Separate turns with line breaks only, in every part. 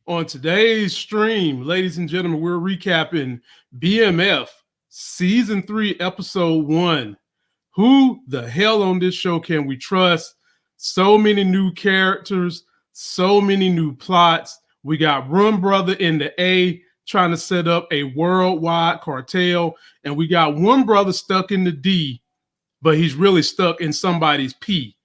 On today's stream, ladies and gentlemen, we're recapping BMF Season 3, Episode 1. Who the hell on this show can we trust? So many new characters, so many new plots. We got Rum Brother in the A trying to set up a worldwide cartel, and we got one brother stuck in the D, but he's really stuck in somebody's P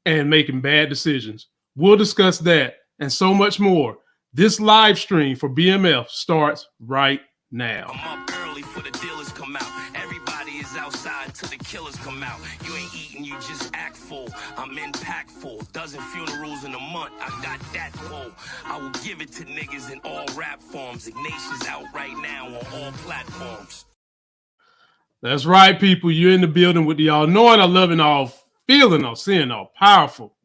and making bad decisions. We'll discuss that and so much more. This live stream for BMF starts right now.
I'm up early for the dealers come out. Everybody is outside till the killers come out. You ain't eating, you just act full. I'm impactful. Dozen funerals in a month. I got that full. I will give it to niggas in all rap forms. Ignatius out right now on all platforms.
That's right, people. You're in the building with the all knowing, all loving, all feeling, all seeing, all powerful.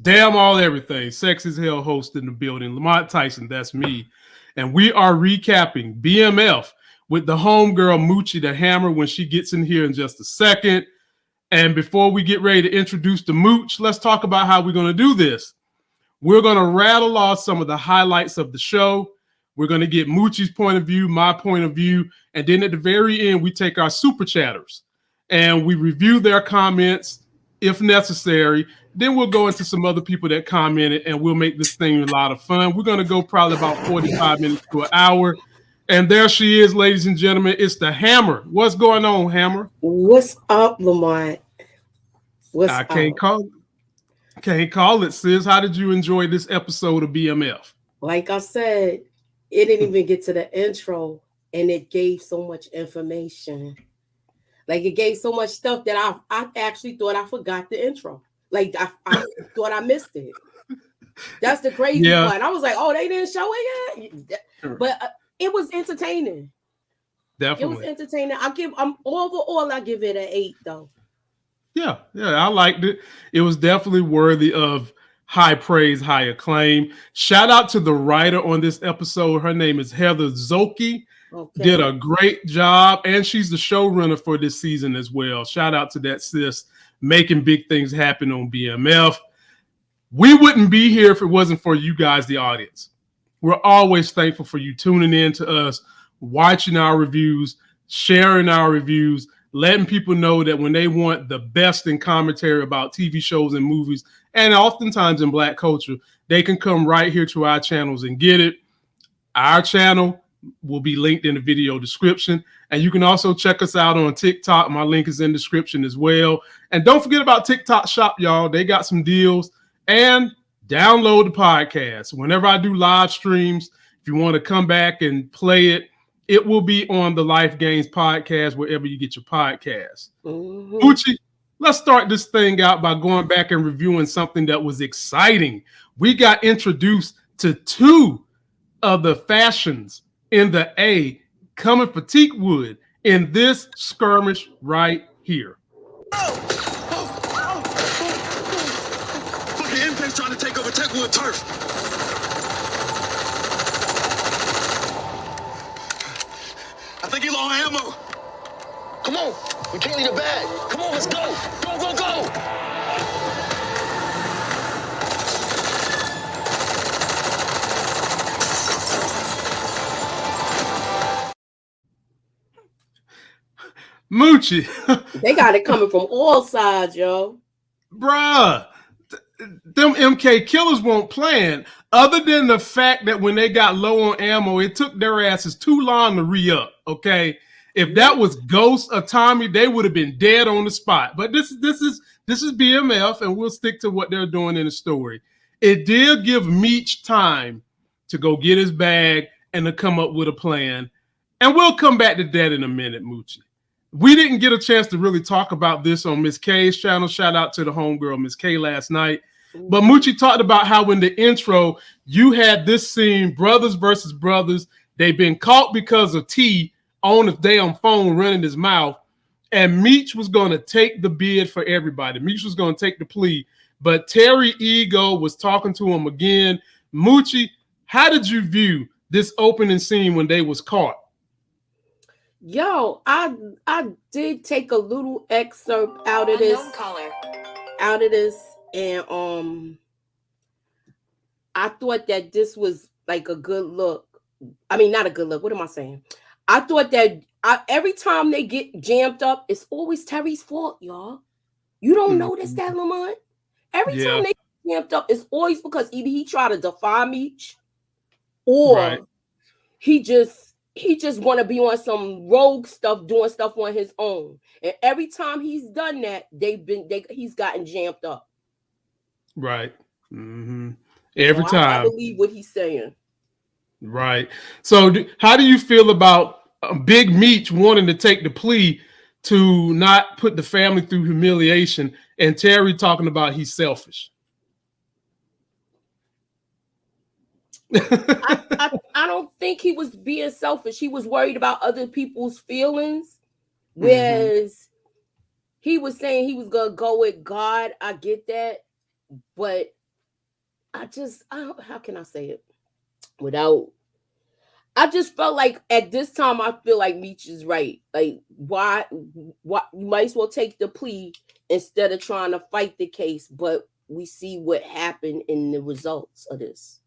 Damn all everything. Sex as hell host in the building. Lamont, Tyson, that's me. And we are recapping BMF with the homegirl Moochie the Hammer when she gets in here in just a second. And before we get ready to introduce the Mooch, let's talk about how we're going to do this. We're going to rattle off some of the highlights of the show. We're going to get Moochie's point of view, my point of view, and then at the very end, we take our super chatters and we review their comments if necessary. Then we'll go into some other people that commented, and we'll make this thing a lot of fun. We're going to go probably about 45 minutes to an hour. And there she is, ladies and gentlemen. It's the Hammer. What's going on, Hammer?
What's up, Lamont?
I can't call it, sis. How did you enjoy this episode of BMF?
Like I said, it didn't even get to the intro, and it gave so much information. Like, it gave so much stuff that I actually thought I forgot the intro. Like, I thought I missed it. That's the crazy part. I was like, oh, they didn't show it yet? But it was entertaining.
Definitely.
It was entertaining. I'm overall, I give it an 8, though.
Yeah, I liked it. It was definitely worthy of high praise, high acclaim. Shout out to the writer on this episode. Her name is Heather Zoki. Okay. Did a great job, and she's the showrunner for this season as well. Shout out to that sis, making big things happen on BMF. We wouldn't be here if it wasn't for you guys, the audience. We're always thankful for you tuning in to us, watching our reviews, sharing our reviews, letting people know that when they want the best in commentary about TV shows and movies, and oftentimes in Black culture, they can come right here to our channels and get it. Our channel will be linked in the video description. And you can also check us out on TikTok. My link is in the description as well. And don't forget about TikTok Shop, y'all. They got some deals. And download the podcast. Whenever I do live streams, if you want to come back and play it, it will be on the Life Gains podcast, wherever you get your podcasts. Gucci, let's start this thing out by going back and reviewing something that was exciting. We got introduced to 2 of the fashions in the A coming for Techwood in this skirmish right here.
Fucking Impact's trying to take over Techwood turf. I think he low on ammo. Come on, we can't leave the bag. Come on, let's go. Go, go, go.
Moochie.
They got it coming from all sides, yo.
Bruh, them MK killers won't plan. Other than the fact that when they got low on ammo, it took their asses too long to re-up, okay? If that was Ghost or Tommy, they would have been dead on the spot. But this is BMF, and we'll stick to what they're doing in the story. It did give Meech time to go get his bag and to come up with a plan. And we'll come back to that in a minute, Moochie. We didn't get a chance to really talk about this on Miss K's channel. Shout out to the homegirl, Miss K, last night. But Moochie talked about how in the intro, you had this scene, brothers versus brothers. They've been caught because of T on his damn phone running his mouth. And Meech was going to take the bid for everybody. Meech was going to take the plea. But Terry Ego was talking to him again. Moochie, how did you view this opening scene when they was caught?
Yo, I did take a little excerpt out of this, and I thought that this was like a good look. I mean, not a good look. What am I saying? I thought that every time they get jammed up, it's always Terry's fault, y'all. You don't notice that, Lamont? Every time they get jammed up, it's always because either he tried to defy Meech, or he just want to be on some rogue stuff, doing stuff on his own. And every time he's done that, he's gotten jammed up.
Right. Mm-hmm. Every time.
I believe what he's saying.
Right. So how do you feel about Big Meech wanting to take the plea to not put the family through humiliation, and Terry talking about he's selfish?
I don't think he was being selfish. He was worried about other people's feelings, whereas he was saying he was going to go with God. I get that, but how can I say it without? I just felt like at this time, I feel like Meech is right. Like, why you might as well take the plea instead of trying to fight the case. But we see what happened in the results of this.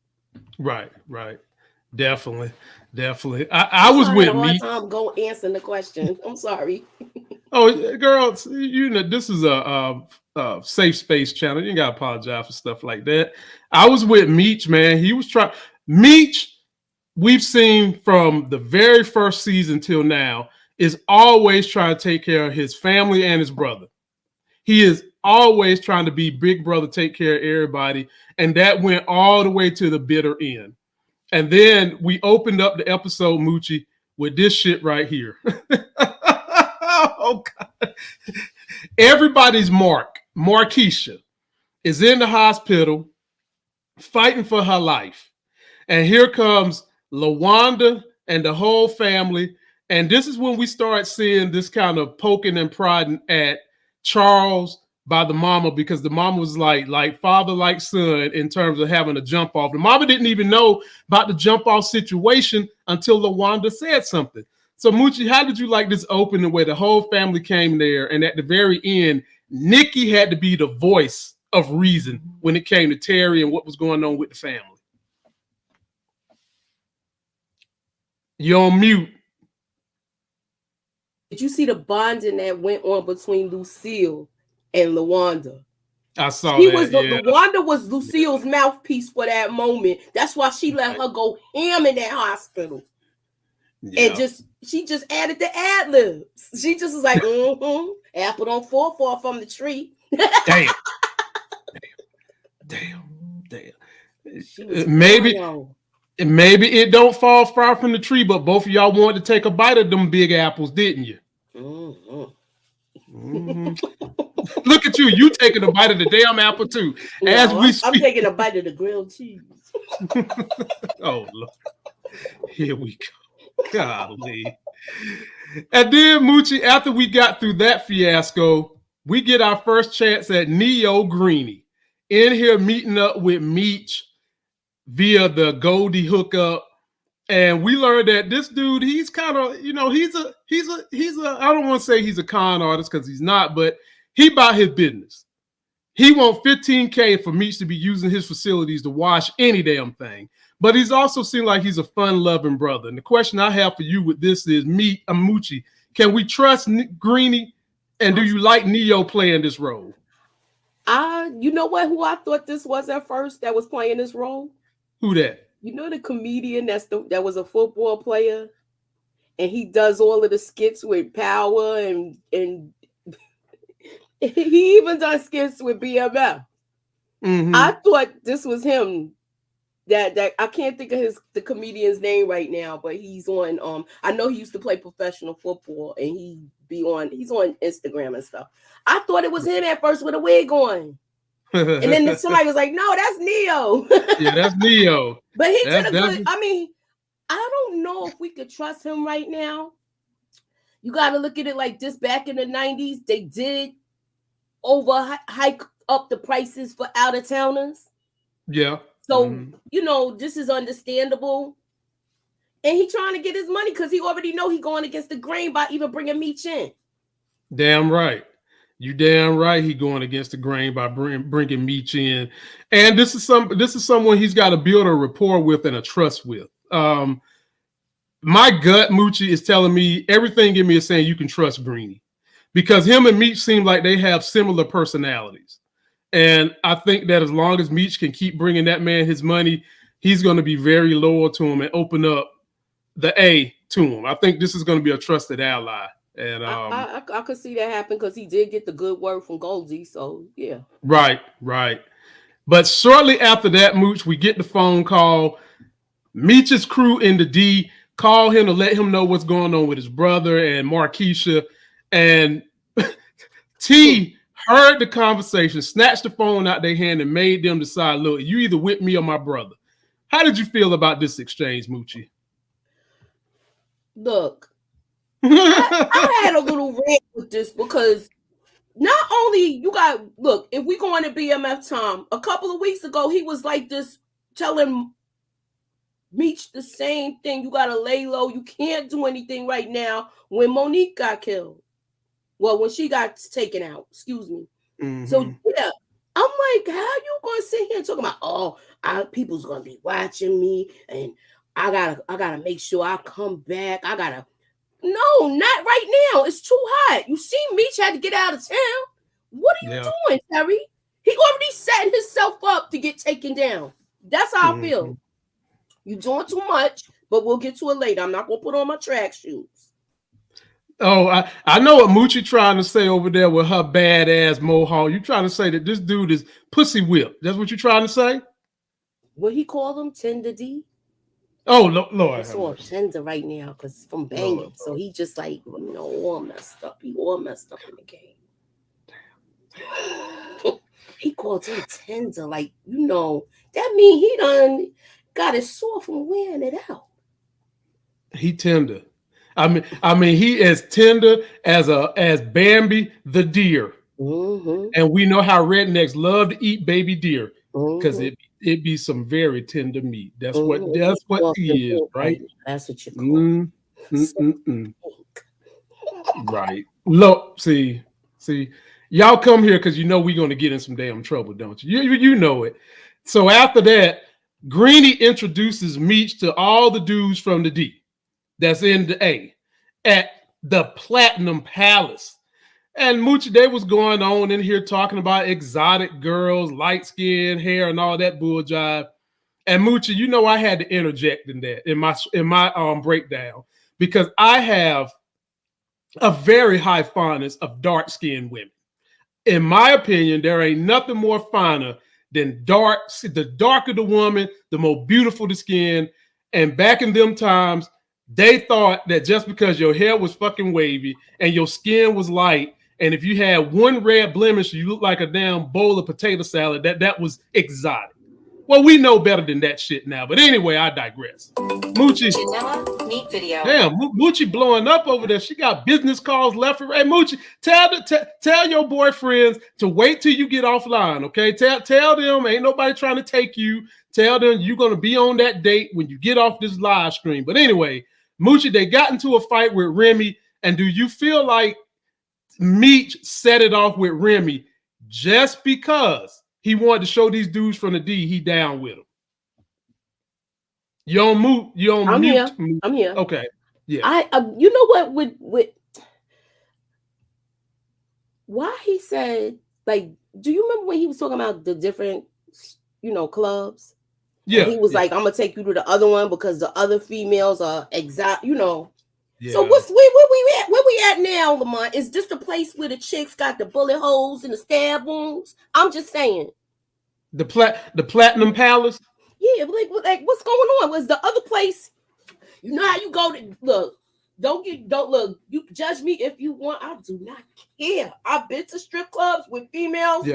Right. Definitely. I was with Meech.
I'm going answering the question. I'm sorry.
Oh, girls, this is a safe space channel. You gotta apologize for stuff like that. I was with Meech, man. He was trying. Meech, we've seen from the very first season till now, is always trying to take care of his family and his brother. He is always trying to be big brother, take care of everybody. And that went all the way to the bitter end. And then we opened up the episode, Moochie, with this shit right here. Oh, God. Everybody's Markeisha, is in the hospital fighting for her life. And here comes LaWanda and the whole family. And this is when we start seeing this kind of poking and prodding at Charles by the mama, because the mama was like father, like son in terms of having a jump off. The mama didn't even know about the jump off situation until LaWanda said something. So Moochie, how did you like this opening where the whole family came there, and at the very end, Nikki had to be the voice of reason when it came to Terry and what was going on with the family? You're on mute.
Did you see the bonding that went on between Lucille and LaWanda?
I saw
that. LaWanda was Lucille's mouthpiece for that moment. That's why she let her go ham in that hospital. Yeah. And she just added the ad libs. She just was like, apple don't fall far from the tree.
Damn. Maybe it don't fall far from the tree, but both of y'all wanted to take a bite of them big apples, didn't you? Look at you. You taking a bite of the damn apple too. I'm
taking a bite of the grilled cheese.
Oh, Lord. Here we go. Golly. And then, Moochie, after we got through that fiasco, we get our first chance at Neo Greenie in here meeting up with Meech via the Goldie hookup. And we learned that this dude, he's kind of, he's a, I don't want to say he's a con artist because he's not, but he about his business. He wants $15K for Meech to be using his facilities to wash any damn thing. But he's also seemed like he's a fun-loving brother. And the question I have for you with this is, Moochie, can we trust Greenie? And do you like Neo playing this role?
You know what? Who I thought this was at first that was playing this role?
Who that?
You know the comedian that was a football player, and he does all of the skits with Power, and he even does skits with BMF. I thought this was him. That I can't think of the comedian's name right now, but he's on. I know he used to play professional football, and he's on Instagram and stuff. I thought it was him at first with a wig on. And then somebody was like, no, that's Neo.
Yeah, that's Neo.
But he did a good, I mean, I don't know if we could trust him right now. You got to look at it like this. Back in the 90s, they did hike up the prices for out-of-towners.
Yeah.
So, this is understandable. And he trying to get his money because he already know he going against the grain by even bringing Meech in.
Damn right. You damn right he going against the grain by bringing Meech in. And this is someone he's got to build a rapport with and a trust with. My gut, Moochie, is telling me everything in me is saying you can trust Greenie because him and Meech seem like they have similar personalities. And I think that as long as Meech can keep bringing that man his money, he's going to be very loyal to him and open up the A to him. I think this is going to be a trusted ally. And
I could see that happen because he did get the good word from Goldie. So yeah.
Right. But shortly after that, Mooch, we get the phone call. Meech's crew in the D call him to let him know what's going on with his brother and Markeisha. And T heard the conversation, snatched the phone out their hand, and made them decide, look, you either with me or my brother. How did you feel about this exchange, Moochie?
Look, I had a little rant with this because not only you got, look, if we go on to BMF time, a couple of weeks ago, he was like this, telling Meech the same thing. You got to lay low. You can't do anything right now when Monique got killed. Well, when she got taken out, excuse me. Mm-hmm. So, yeah, I'm like, how you going to sit here and talk about, people's going to be watching me and I gotta make sure I come back. No, not right now. It's too hot. You see, Meech had to get out of town. What are you doing, Terry? He already setting himself up to get taken down. That's how I feel. You're doing too much, but we'll get to it later. I'm not gonna put on my track shoes.
Oh, I know what Moochie trying to say over there with her badass mohawk. You trying to say that this dude is pussy whipped? That's what you're trying to say?
What he called him, Tender D?
Oh, Lord.
It's all tender right now because from banging. Lord. So he just like, all messed up. He all messed up in the game. Damn. He called him tender. Like, that mean he done got it sore from wearing it out.
He tender. I mean, he as tender as Bambi the deer. Mm-hmm. And we know how rednecks love to eat baby deer because it be some very tender meat. That's what he is, right?
That's what you call
Right. Look, see, y'all come here because we're going to get in some damn trouble, don't you? You know it. So after that, Greenie introduces Meech to all the dudes from the D that's in the A at the Platinum Palace. And Moochie, they was going on in here talking about exotic girls, light skin, hair, and all that bull jive. And Moochie, I had to interject in that in my breakdown because I have a very high fondness of dark skinned women. In my opinion, there ain't nothing more finer than dark. The darker the woman, the more beautiful the skin. And back in them times, they thought that just because your hair was fucking wavy and your skin was light, and if you had one red blemish, you look like a damn bowl of potato salad, that was exotic. Well, we know better than that shit now. But anyway, I digress. Moochie.
Neat video.
Damn, Moochie blowing up over there. She got business calls left and right. Moochie, tell your boyfriends to wait till you get offline, okay? Tell them ain't nobody trying to take you. Tell them you're going to be on that date when you get off this live stream. But anyway, Moochie, they got into a fight with Remy. And do you feel like Meech set it off with Remy just because he wanted to show these dudes from the D he down with them? You on mute?
I'm
mute?
Here. I'm here.
Okay. Yeah.
You know what? With why he said, like, do you remember when he was talking about the different, clubs?
Yeah.
And he was like, I'm gonna take you to the other one because the other females are exact,
Yeah.
So where we at now, Lamont? Is this the place where the chicks got the bullet holes and the stab wounds? I'm just saying.
The Platinum Palace?
Yeah, like what's going on? Was the other place? You know how you go to look? Don't look. You can judge me if you want. I do not care. I've been to strip clubs with females,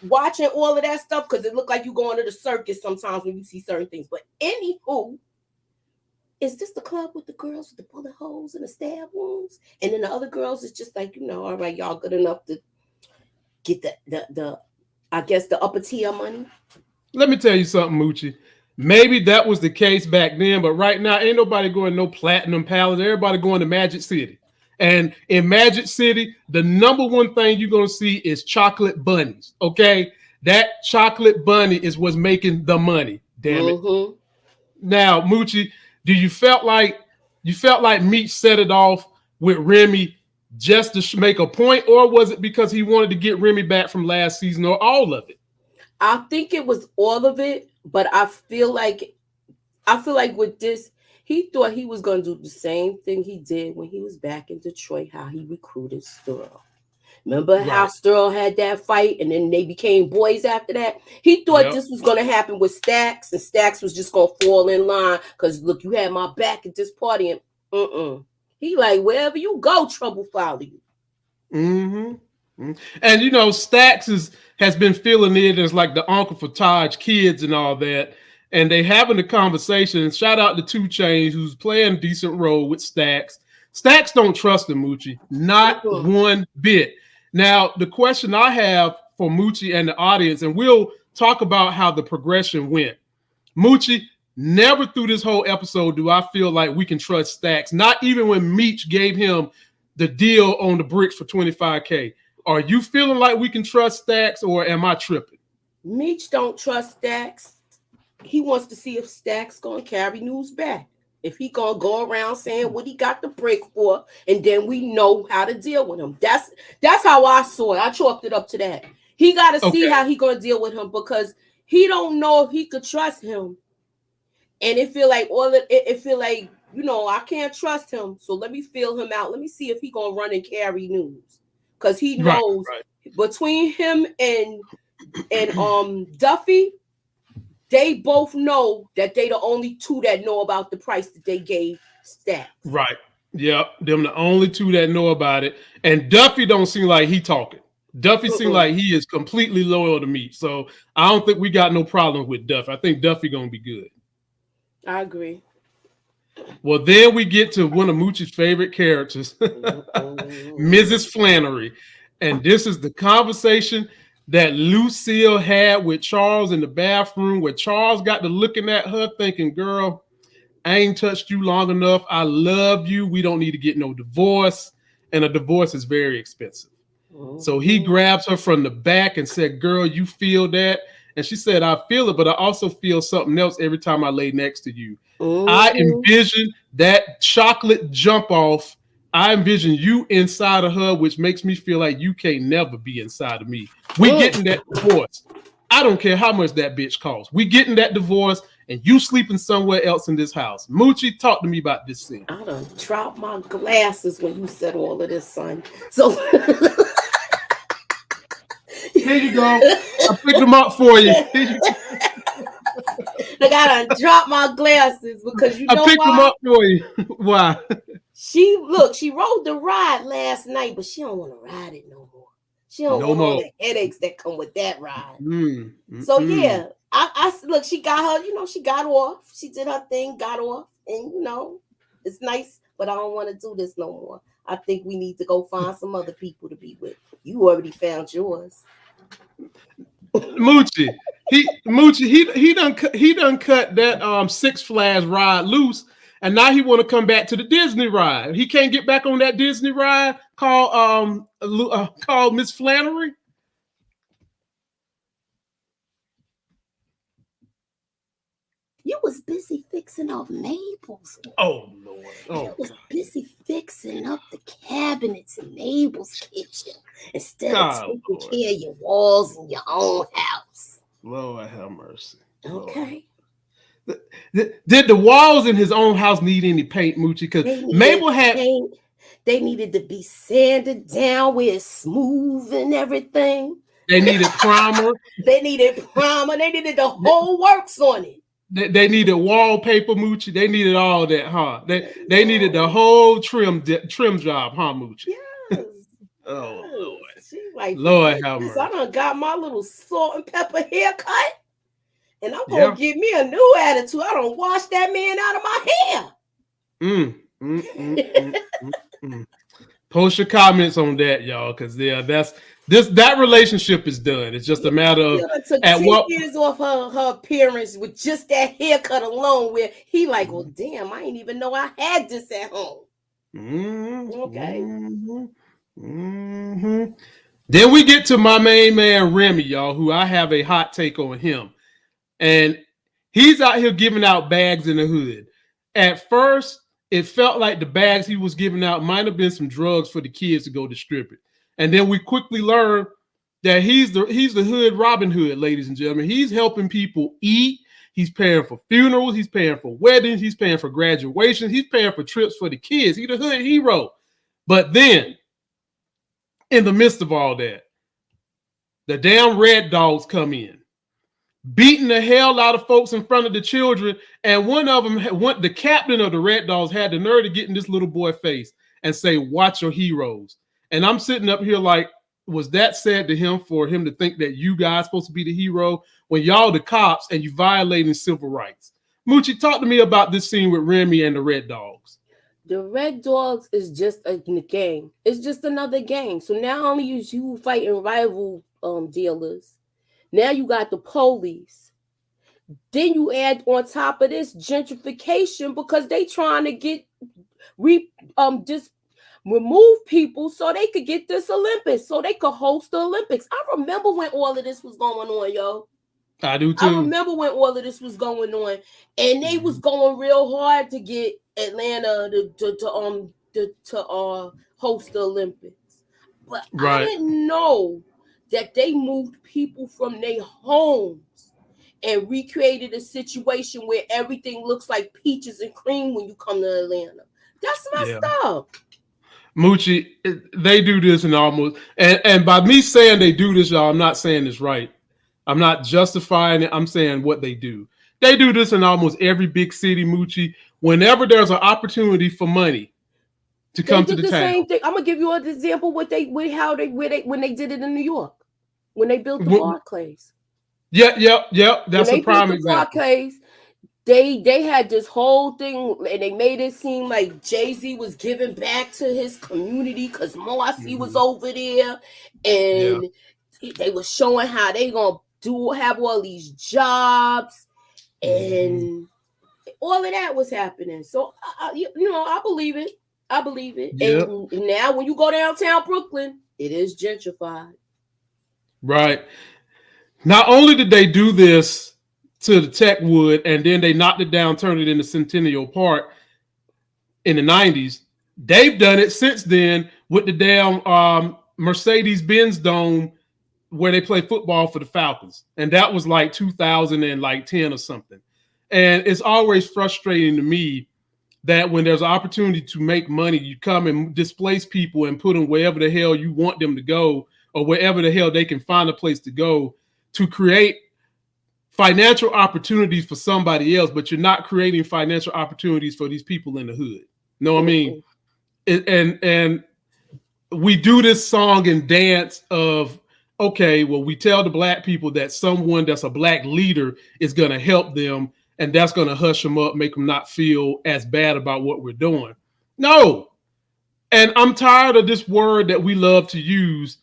watching all of that stuff because it look like you going to the circus sometimes when you see certain things. But anywho, is this the club with the girls with the bullet holes and the stab wounds? And then the other girls is just like, all right, y'all good enough to get the I guess the upper tier money.
Let me tell you something, Moochie. Maybe that was the case back then, but right now ain't nobody going no Platinum Palace. Everybody going to Magic City. And in Magic City, the number one thing you're going to see is chocolate bunnies. Okay. That chocolate bunny is what's making the money. Damn it. Now, Moochie, do you felt like Meech set it off with Remy just to make a point, or was it because he wanted to get Remy back from last season, or all of it?
I think it was all of it, but I feel like with this, he thought he was going to do the same thing he did when he was back in Detroit, how he recruited Sterl. Remember how Sterl had that fight and then they became boys after that? He thought this was going to happen with Stacks, and Stacks was just going to fall in line because, look, you had my back at this party. And he like, wherever you go, trouble follow you.
And, you know, Stacks has been feeling it as like the uncle for Taj kids and all that. And they having a conversation. Shout out to 2 Chainz, who's playing a decent role with Stacks. Stacks don't trust him, Moochie. Not one bit. Now, the question I have for Moochie and the audience, and we'll talk about how the progression went. Moochie, never through this whole episode do I feel like we can trust Stacks. Not even when Meech gave him the deal on the bricks for $25K. Are you feeling like we can trust Stacks, or am I tripping?
Meech don't trust Stacks. He wants to see if Stacks gonna carry news back. If he gonna go around saying what he got the break for, and then we know how to deal with him. That's how I saw it. I chalked it up to that. He got to see how he gonna deal with him, because he don't know if he could trust him. And it feel like it feel like, you know, I can't trust him. So let me feel him out. Let me see if he gonna run and carry news, because he knows between him and Duffy. They both know that they the only 2 that know about the price that they gave Stacks. Right.
Yep. Them the only 2 that know about it. And Duffy don't seem like he talking. Duffy seems like he is completely loyal to me. So I don't think we got no problem with Duffy. I think Duffy gonna be good.
I agree.
Well, then we get to one of Moochie's favorite characters, Mrs. Flannery. And this is the conversation that Lucille had with Charles in the bathroom, where Charles got to looking at her thinking, girl, I ain't touched you long enough. I love you. We don't need to get no divorce. And a divorce is very expensive. So he grabs her from the back and said, girl, you feel that? And she said, I feel it, but I also feel something else every time I lay next to you. I envision that chocolate jump off. I envision you inside of her, which makes me feel like you can't never be inside of me. We getting that divorce. I don't care how much that bitch costs. We getting that divorce, and you sleeping somewhere else in this house. Moochie, talk to me about this scene.
I done dropped my glasses when you said all of this, son. So
here you go. I picked them up for you.
I gotta drop my glasses because you know
I picked them up for you. Why?
She rode the ride last night, but she don't want to ride it no more. She don't want all the headaches that come with that ride. So yeah, I look, she got her, you know, she got off. She did her thing, got off, and you know, it's nice, but I don't want to do this no more. I think we need to go find some other people to be with. You already found yours.
Moochie, he done cut that Six Flags ride loose, and now he want to come back to the Disney ride. He can't get back on that Disney ride called Miss Flannery.
You was busy fixing up Mabel's.
Oh Lord!
You was busy fixing up the cabinets in Mabel's kitchen instead of taking care of your walls in your own house.
Lord have mercy.
Okay.
Did the walls in his own house need any paint, Moochie? Because Mabel had
paint. They needed to be sanded down where it's smooth and everything.
They needed primer.
They needed the whole works on it.
They needed wallpaper, Moochie. They needed all that, huh? They needed the whole trim job, huh, Moochie?
Yes.
Oh Lord.
She like,
Lord have mercy.
I done got my little salt and pepper haircut, and I'm gonna give me a new attitude. I don't wash that man out of my hair.
Post your comments on that, y'all, because that relationship is done. It's just a matter of
took 10 years off her appearance with just that haircut alone, where he like, well, damn, I didn't even know I had this at home. Okay.
Then we get to my main man, Remy, y'all, who I have a hot take on him. And he's out here giving out bags in the hood. At first, it felt like the bags he was giving out might have been some drugs for the kids to go distribute. And then we quickly learned that he's the hood Robin Hood, ladies and gentlemen. He's helping people eat. He's paying for funerals. He's paying for weddings. He's paying for graduations. He's paying for trips for the kids. He's the hood hero. But then, in the midst of all that, the damn Red Dogs come in, beating the hell out of folks in front of the children. And one of them, the captain of the Red Dogs, had the nerve to get in this little boy's face and say, "Watch your heroes." And I'm sitting up here like, was that said to him for him to think that you guys supposed to be the hero when y'all the cops and you violating civil rights? Moochie, talk to me about this scene with Remy and the Red Dogs.
The Red Dogs is just a game. It's just another game. So not only is you fighting rival dealers, now you got the police. Then you add on top of this gentrification because they trying to get just remove people so they could get this Olympics, so they could host the Olympics. I remember when all of this was going on, yo.
I do too.
I remember when all of this was going on, and they was going real hard to get Atlanta to host the Olympics. But right. I didn't know that they moved people from their homes and recreated a situation where everything looks like peaches and cream when you come to Atlanta. That's messed up.
Moochie, they do this in almost, and by me saying they do this, y'all, I'm not saying it's right. I'm not justifying it. I'm saying what they do. They do this in almost every big city, Moochie. Whenever there's an opportunity for money to come to the town.
Same thing. I'm gonna give you an example when they did it in New York when they built the Barclays.
Yeah. That's a prime example.
Barclays, they had this whole thing and they made it seem like Jay-Z was giving back to his community because Marcy was over there, and they were showing how they gonna have all these jobs, and all of that was happening. So I believe it. I believe it. Yep. And now when you go downtown Brooklyn, it is gentrified.
Right. Not only did they do this to the Techwood, and then they knocked it down, turned it into Centennial Park in the 90s, they've done it since then with the damn Mercedes-Benz Dome where they play football for the Falcons. And that was like 2010 or something. And it's always frustrating to me that when there's an opportunity to make money, you come and displace people and put them wherever the hell you want them to go, or wherever the hell they can find a place to go to create financial opportunities for somebody else, but you're not creating financial opportunities for these people in the hood. Know what I mean? And we do this song and dance of, okay, well, we tell the black people that someone that's a black leader is going to help them, and that's going to hush them up, make them not feel as bad about what we're doing. No. And I'm tired of this word that we love to use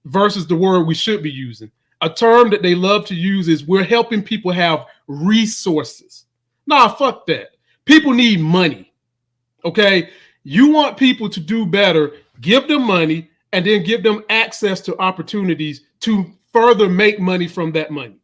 versus the word we should be using. A term that they love to use is we're helping people have resources. Nah, fuck that. People need money. Okay? You want people to do better, give them money, and then give them access to opportunities to further make money from that money.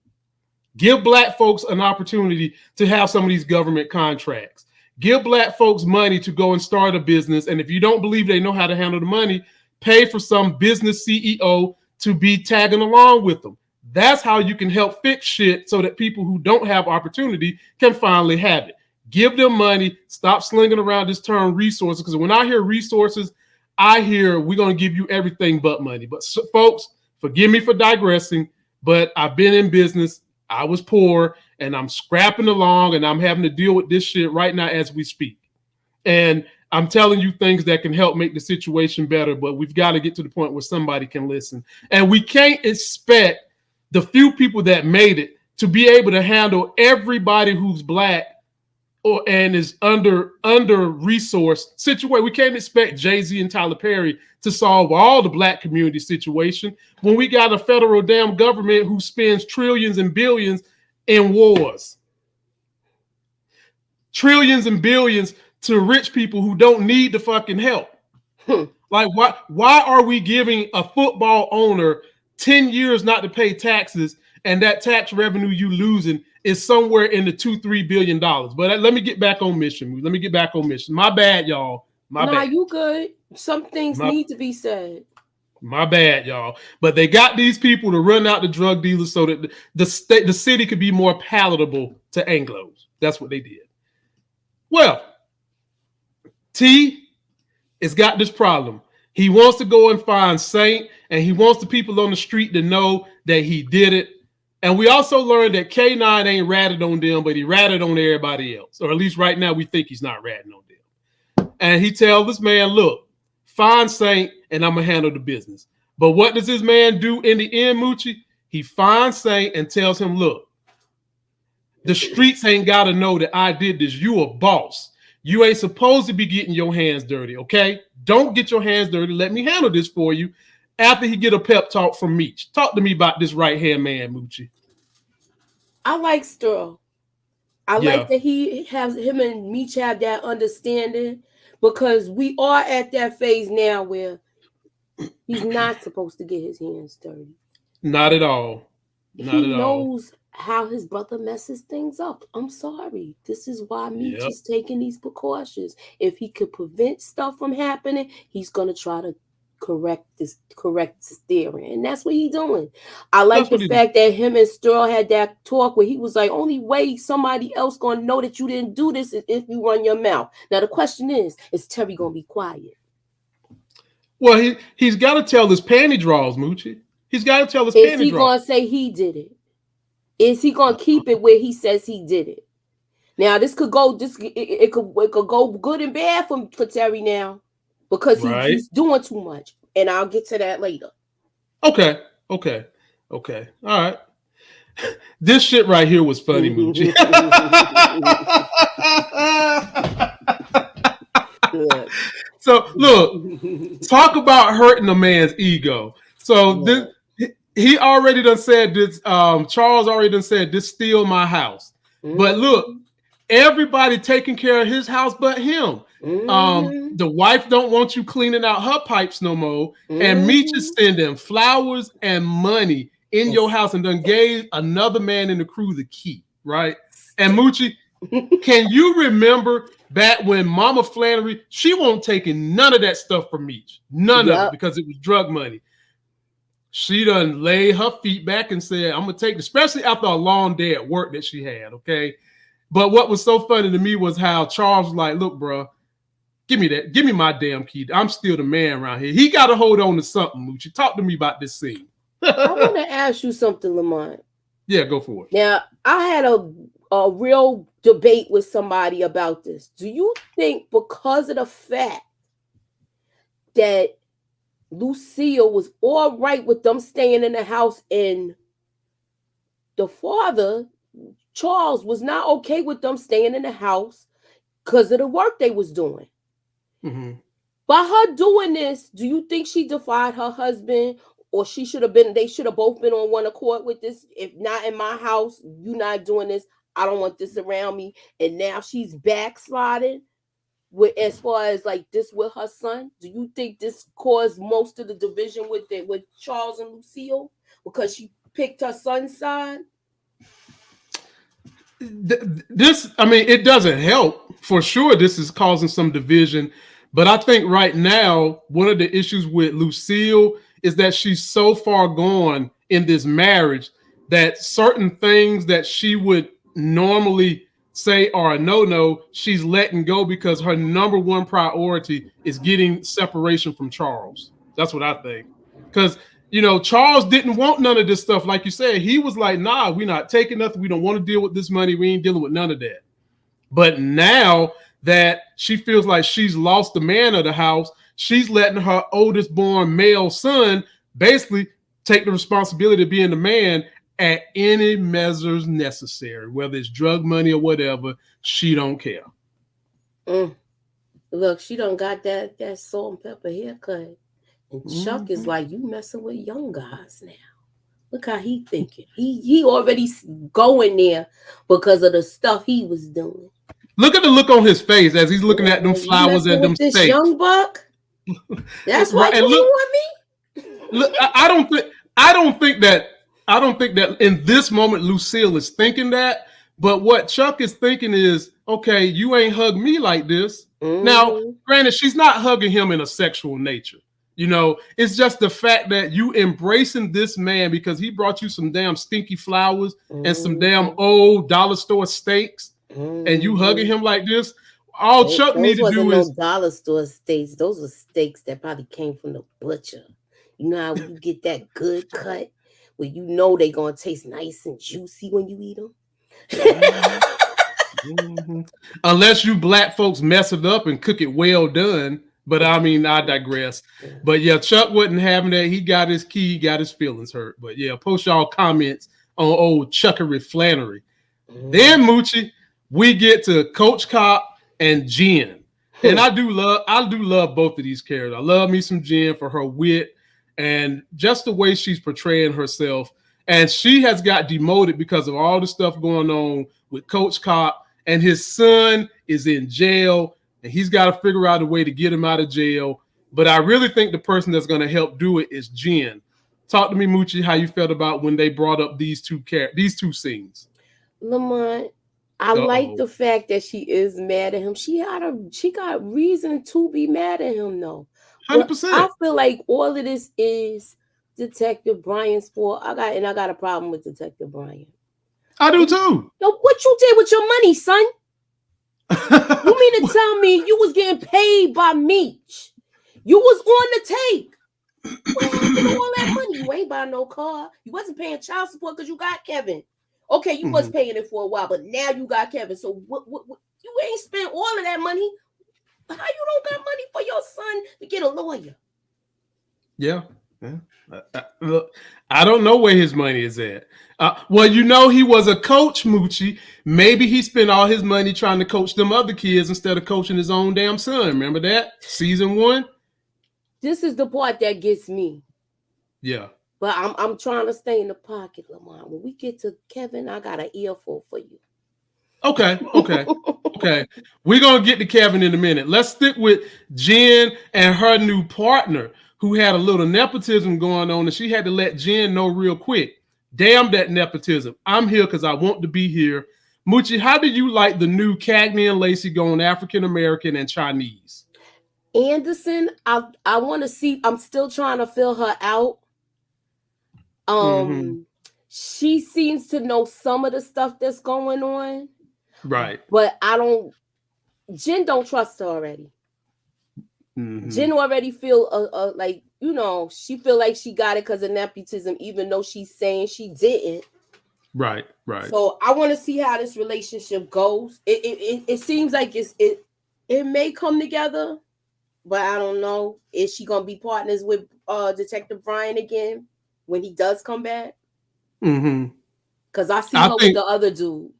Give black folks an opportunity to have some of these government contracts. Give black folks money to go and start a business. And if you don't believe they know how to handle the money, pay for some business CEO to be tagging along with them. That's how you can help fix shit so that people who don't have opportunity can finally have it. Give them money. Stop slinging around this term resources, because when I hear resources, I hear we're going to give you everything but money. But folks, forgive me for digressing, but I've been in business. I was poor, and I'm scrapping along, and I'm having to deal with this shit right now as we speak. And I'm telling you things that can help make the situation better, but we've got to get to the point where somebody can listen. And we can't expect the few people that made it to be able to handle everybody who's black and is under resourced situation. We can't expect Jay-Z and Tyler Perry to solve all the black community situation when we got a federal damn government who spends trillions and billions in wars. Trillions and billions to rich people who don't need the fucking help. Like, why are we giving a football owner 10 years not to pay taxes, and that tax revenue you losing is somewhere in the $2-3 billion? But let me get back on mission. My bad, y'all. My bad.
You good. Some things need to be said.
My bad, y'all. But they got these people to run out the drug dealers so that the city could be more palatable to Anglos. That's what they did. Well, T has got this problem. He wants to go and find Saint, and he wants the people on the street to know that he did it. And we also learned that K9 ain't ratted on them, but he ratted on everybody else. Or at least right now we think he's not ratting on them. And he tells this man, look, find Saint, and I'm going to handle the business. But what does this man do in the end, Moochie? He finds Saint and tells him, look, the streets ain't got to know that I did this. You a boss. You ain't supposed to be getting your hands dirty, okay? Don't get your hands dirty. Let me handle this for you. After he get a pep talk from Meech. Talk to me about this right-hand man, Moochie.
I like Straw. I like that him and Meech have that understanding, because we are at that phase now where he's not supposed to get his hands dirty.
Not at all.
He knows how his brother messes things up. I'm sorry. This is why Meech is taking these precautions. If he could prevent stuff from happening, he's going to try to correct this theory. And that's what he's doing. I like the fact that him and Straw had that talk where he was like, only way somebody else going to know that you didn't do this is if you run your mouth. Now, the question is Terry going to be quiet?
Well, he's got to tell his panty draws, Moochie. He's got to tell his panty draws. Is he
going to say he did it? Is he going to keep it where he says he did it? Now, this could go, it could go good and bad for Terry now, because he's doing too much. And I'll get to that later. Okay. All
right. This shit right here was funny, Moochie. So, look, talk about hurting a man's ego. So, he already done said this. Charles already done said this steal my house. But look, everybody taking care of his house but him. The wife don't want you cleaning out her pipes no more. And Meech is sending flowers and money in your house and done gave another man in the crew the key, right? And Moochie, can you remember back when Mama Flannery, she won't taking none of that stuff from Meech. None of it, because it was drug money. She done laid her feet back and said, I'm going to take, especially after a long day at work that she had, okay? But what was so funny to me was how Charles was like, look, bro, give me that. Give me my damn key. I'm still the man around here. He got to hold on to something, Moochie. Talk to me about this scene.
I want to ask you something, Lamont.
Yeah, go for it.
Now, I had a real debate with somebody about this. Do you think because of the fact that Lucille was all right with them staying in the house and the father, Charles, was not okay with them staying in the house because of the work they was doing? By her doing this, do you think she defied her husband, or they should have both been on one accord with this? If not in my house, you not doing this. I don't want this around me. And now she's backsliding with, as far as like this with her son. Do you think this caused most of the division with Charles and Lucille because she picked her son's side?
It doesn't help for sure. This is causing some division, but I think right now one of the issues with Lucille is that she's so far gone in this marriage that certain things that she would normally say are a no-no, she's letting go because her number one priority is getting separation from Charles. That's what I think. Because, Charles didn't want none of this stuff. Like you said, he was like, nah, we're not taking nothing. We don't want to deal with this money. We ain't dealing with none of that. But now that she feels like she's lost the man of the house, she's letting her oldest born male son basically take the responsibility of being the man at any measures necessary, whether it's drug money or whatever. She don't care.
Look, she done got that salt and pepper haircut. And Chuck is like, you messing with young guys now. Look how he thinking. He already going there because of the stuff he was doing.
Look at the look on his face as he's looking at them flowers and them
this
steaks.
young buck. That's why
Right,
you
and
ain't want me.
look, I don't think that in this moment Lucille is thinking that. But what Chuck is thinking is, okay, you ain't hug me like this. Now, granted, she's not hugging him in a sexual nature. You know, it's just the fact that you embracing this man because he brought you some damn stinky flowers and some damn old dollar store steaks, and you hugging him like this. All Chuck need to do is
no dollar store steaks. Those were steaks that probably came from the butcher. You know how you get that good cut where you know they're gonna taste nice and juicy when you eat them.
Unless you black folks mess it up and cook it well done. But I mean, I digress. But yeah, Chuck wasn't having that. He got his key, he got his feelings hurt. But yeah, post y'all comments on old Chuckery Flannery. Then Moochie, we get to Coach Cop and Jen. And I do love both of these characters. I love me some Jen for her wit and just the way she's portraying herself. And she has got demoted because of all the stuff going on with Coach Cop, and his son is in jail, and he's got to figure out a way to get him out of jail. But I really think the person that's going to help do it is Jen. Talk to me, Moochie, how you felt about when they brought up these two scenes.
Lamont, I like the fact that she is mad at him. She got reason to be mad at him, though.
100%.
I feel like all of this is Detective Brian's fault. I got a problem with Detective Brian.
I do too.
Yo, what you did with your money, son? You mean to tell me you was getting paid by Meech? You was on the take. Where happened to all that money? You ain't buying no car. You wasn't paying child support because you got Kevin. Okay, you was paying it for a while, but now you got Kevin. So what you ain't spent all of that money. How you don't got money for your son to get a lawyer?
Yeah. Look, I don't know where his money is at. Well, you know, he was a coach, Moochie. Maybe he spent all his money trying to coach them other kids instead of coaching his own damn son. Remember that? Season 1?
This is the part that gets me.
Yeah.
But I'm trying to stay in the pocket, Lamont. When we get to Kevin, I got an earful for you.
Okay. We're going to get to Kevin in a minute. Let's stick with Jen and her new partner, who had a little nepotism going on, and she had to let Jen know real quick. Damn that nepotism. I'm here because I want to be here. Moochie, how do you like the new Cagney and Lacey going African-American and Chinese?
Anderson, I want to see. I'm still trying to fill her out. She seems to know some of the stuff that's going on.
Right.
But Jen don't trust her already. Jen already feel like, you know, she feel like she got it because of nepotism, even though she's saying she didn't.
Right.
So I want to see how this relationship goes. It seems like it may come together, but I don't know. Is she gonna be partners with Detective Brian again when he does come back? Because I see her with the other dude.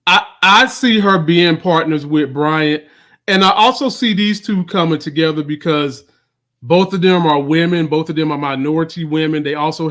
I see her being partners with Bryant, and I also see these two coming together because both of them are women. Both of them are minority women. They also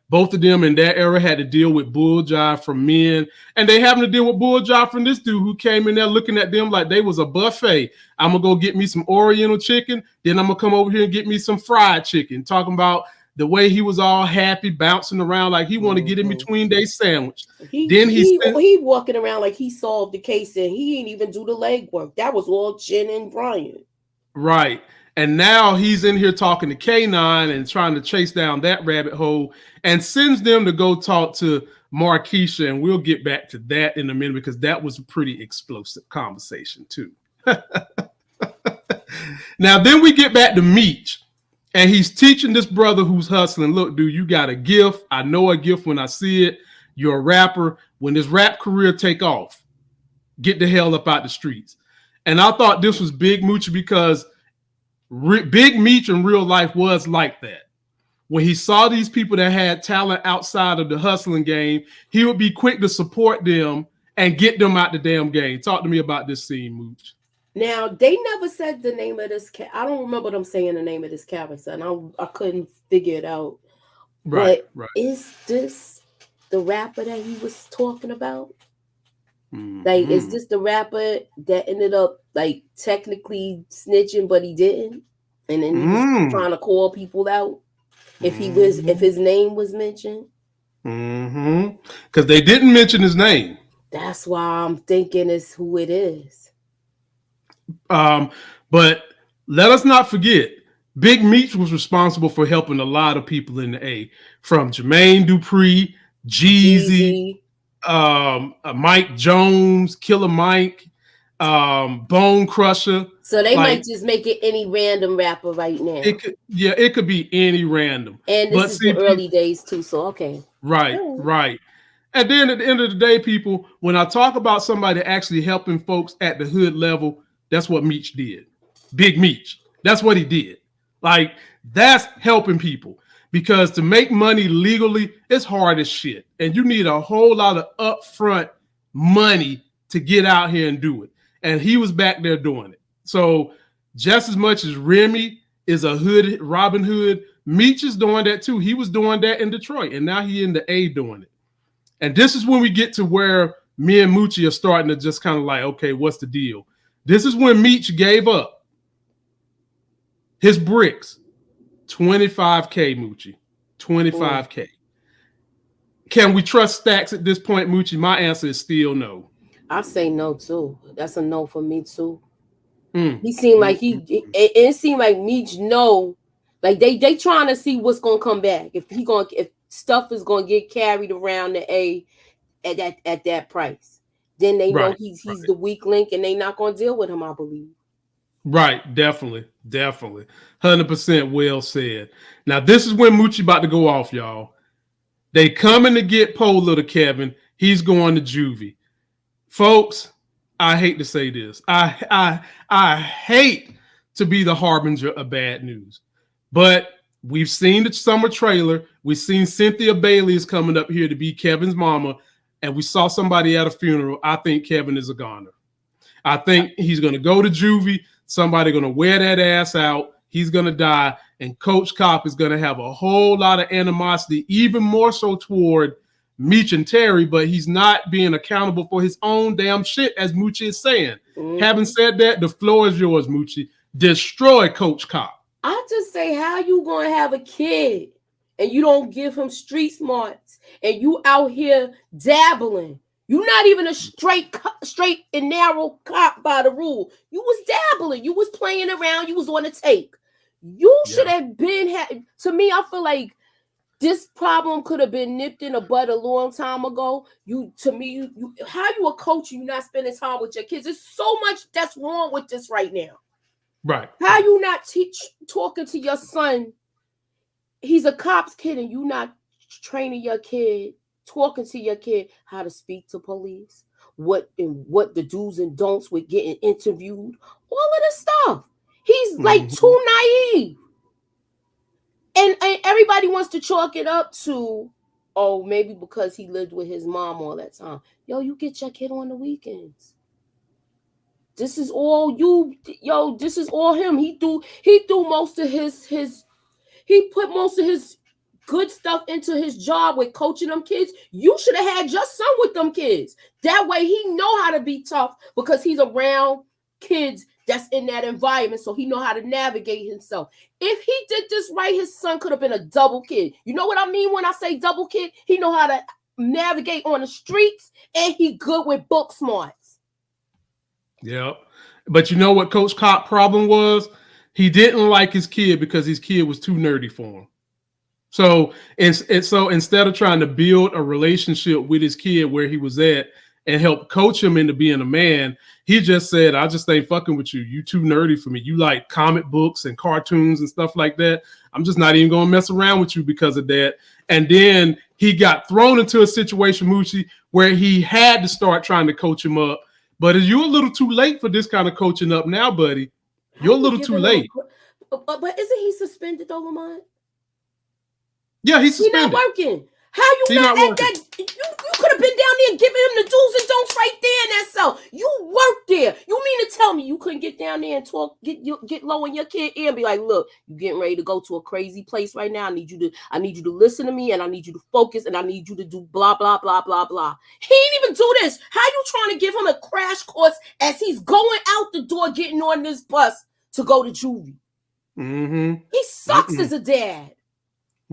both of them in that era had to deal with bull jive from men, and they having to deal with bull jive from this dude who came in there looking at them like they was a buffet. I'm gonna go get me some Oriental chicken, then I'm gonna come over here and get me some fried chicken. Talking about the way he was all happy, bouncing around like he want to get in between their sandwich.
He walking around like he solved the case and he didn't even do the legwork. That was all Jen and Brian.
Right. And now he's in here talking to K9 and trying to chase down that rabbit hole and sends them to go talk to Markeisha. And we'll get back to that in a minute because that was a pretty explosive conversation too. Now, then we get back to Meech. And he's teaching this brother who's hustling, look, dude, you got a gift. I know a gift when I see it. You're a rapper. When this rap career take off, get the hell up out the streets. And I thought this was big Moochie because Big Meech in real life was like that. When he saw these people that had talent outside of the hustling game, he would be quick to support them and get them out the damn game. Talk to me about this scene, Mooch.
Now, they never said the name of this I don't remember them saying the name of this character, and I couldn't figure it out.
Right.
Is this the rapper that he was talking about? Like, is this the rapper that ended up like technically snitching, but he didn't? And then he was trying to call people out if his name was mentioned.
Because they didn't mention his name.
That's why I'm thinking it's who it is.
But let us not forget, Big Meech was responsible for helping a lot of people in the A, from Jermaine Dupri, Jeezy, Mike Jones, Killer Mike, Bone Crusher.
So they might just make it any random rapper right now.
It could be any random.
And this is the early days too, so okay.
Right. And then at the end of the day, people, when I talk about somebody actually helping folks at the hood level, that's what Meech did. Big Meech. That's what he did. Like, that's helping people. Because to make money legally, it's hard as shit. And you need a whole lot of upfront money to get out here and do it. And he was back there doing it. So just as much as Remy is a hood, Robin Hood, Meech is doing that too. He was doing that in Detroit. And now he in the A doing it. And this is when we get to where me and Moochie are starting to just kind of like, okay, what's the deal? This is when Meech gave up his bricks. 25K, Moochie. 25K. Can we trust Stacks at this point, Moochie? My answer is still no.
I say no too. That's a no for me too. He seemed like it seemed like Meech know, like they trying to see what's gonna come back. If stuff is gonna get carried around the A at that price, then they know he's the weak link and they not gonna deal with him, I believe.
Right, definitely. 100% well said. Now, this is when Moochie about to go off, y'all. They coming to get Poe Little Kevin. He's going to juvie. Folks, I hate to say this. I hate to be the harbinger of bad news. But we've seen the summer trailer. We've seen Cynthia Bailey is coming up here to be Kevin's mama. And we saw somebody at a funeral. I think Kevin is a goner. I think he's going to go to juvie. Somebody going to wear that ass out. He's going to die. And Coach Cop is going to have a whole lot of animosity, even more so toward Meech and Terry, but he's not being accountable for his own damn shit, as Moochie is saying. Having said that, the floor is yours, Moochie. Destroy Coach Cop.
I just say, how you going to have a kid and you don't give him street smarts and you out here dabbling? You're not even a straight and narrow cop by the rule. You was dabbling. You was playing around. You was on a take. You should have been. To me, I feel like this problem could have been nipped in the bud a long time ago. How you a coach and you not spending time with your kids? There's so much that's wrong with this right now.
Right.
How you not talking to your son? He's a cop's kid and you not training your kid. Talking to your kid how to speak to police, what the do's and don'ts with getting interviewed, all of this stuff. He's like too naive. And everybody wants to chalk it up to, oh, maybe because he lived with his mom all that time. Yo, you get your kid on the weekends. This is all you, this is all him. He do most of he put most of his good stuff into his job with coaching them kids. You should have had your son with them kids. That way he know how to be tough because he's around kids that's in that environment, so he know how to navigate himself. If he did this right, his son could have been a double kid. You know what I mean when I say double kid? He know how to navigate on the streets and he good with book smarts.
Yeah. But you know what Coach Cop problem was? He didn't like his kid because his kid was too nerdy for him. So instead of trying to build a relationship with his kid where he was at and help coach him into being a man, he just said, I just ain't fucking with you. You too nerdy for me. You like comic books and cartoons and stuff like that. I'm just not even going to mess around with you because of that. And then he got thrown into a situation, Moochie, where he had to start trying to coach him up. But you're a little too late for this kind of coaching up now, buddy. You're a little too late.
But isn't he suspended though, Lamont?
Yeah, he's suspended.
He's not working. How you not at that? You could have been down there giving him the do's and don'ts right there in that cell. You worked there. You mean to tell tell me you couldn't get down there and talk, get low in your kid ear and be like, look, you getting ready to go to a crazy place right now. I need you to listen to me, and I need you to focus, and I need you to do blah, blah, blah, blah, blah. He ain't even do this. How you trying to give him a crash course as he's going out the door, getting on this bus to go to juvie? He sucks as a dad.